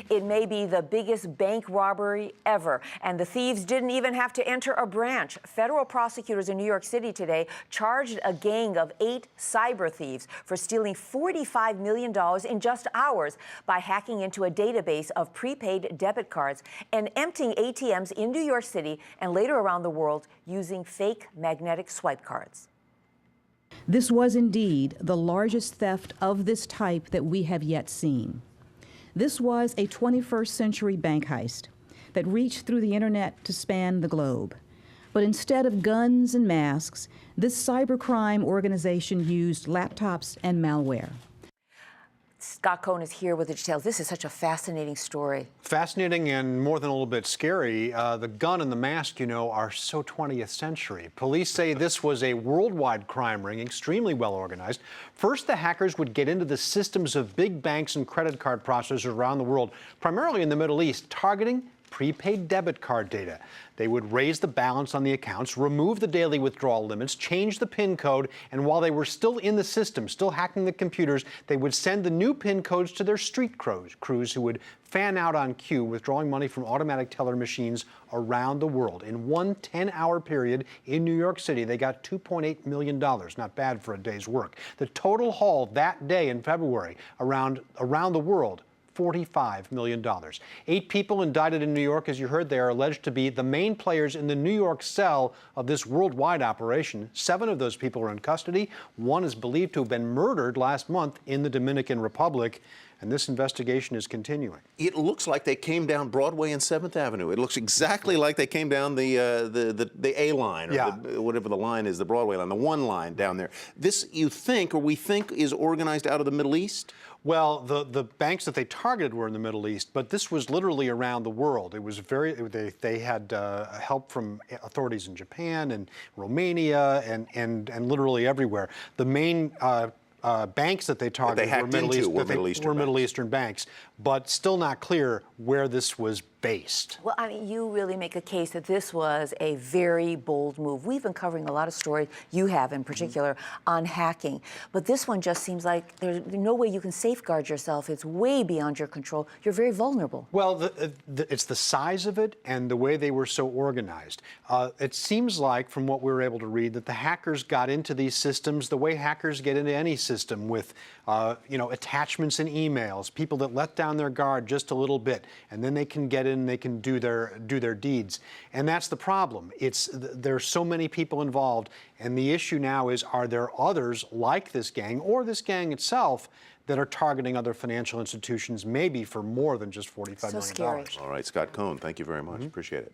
It may be the biggest bank robbery ever, and the thieves didn't even have to enter a branch. Federal prosecutors in New York City today charged a gang of 8 cyber thieves for stealing $45 million in just hours by hacking into a database of prepaid debit cards and emptying ATMs in New York City and later around the world using fake magnetic swipe cards. This was indeed the largest theft of this type that we have yet seen. This was a 21st century bank heist that reached through the internet to span the globe. But instead of guns and masks, this cybercrime organization used laptops and malware. Scott Cohn is here with the details. This is such a fascinating story. Fascinating and more than a little bit scary. The gun and the mask, you know, are so 20th century. Police say this was a worldwide crime ring, extremely well organized. First, the hackers would get into the systems of big banks and credit card processors around the world, primarily in the Middle East, targeting prepaid debit card data. They would raise the balance on the accounts, remove the daily withdrawal limits, change the PIN code, and while they were still in the system, still hacking the computers, they would send the new PIN codes to their street crews who would fan out on cue, withdrawing money from automatic teller machines around the world. In one 10-hour period in New York City, they got $2.8 million. Not bad for a day's work. The total haul that day in February around the world, $45 million. 8 people indicted in New York, as you heard. They are alleged to be the main players in the New York cell of this worldwide operation. 7 of those people are in custody. 1 is believed to have been murdered last month in the Dominican Republic. And this investigation is continuing. It looks like they came down Broadway and 7th Avenue. It looks exactly like they came down the A line, or whatever the line is, the Broadway line, the one line down there. This, you think, or we think, is organized out of the Middle East? Well, the banks that they targeted were in the Middle East, but this was literally around the world. It was they had help from authorities in Japan and Romania and literally everywhere. The main banks that they targeted were Middle Eastern banks, but still not clear where this was based. Well, I mean, you really make a case that this was a very bold move. We've been covering a lot of stories, you have in particular, on hacking. But this one just seems like there's no way you can safeguard yourself. It's way beyond your control. You're very vulnerable. Well, it's the size of it and the way they were so organized. It seems like, from what we were able to read, that the hackers got into these systems the way hackers get into any system, with attachments and emails, people that let down their guard just a little bit, and then they can get in, they can do their deeds. And that's the problem. There's so many people involved, and the issue now is, are there others like this gang or this gang itself that are targeting other financial institutions, maybe for more than just $45 million? Scary. All right, Scott Cohn, thank you very much. Appreciate it.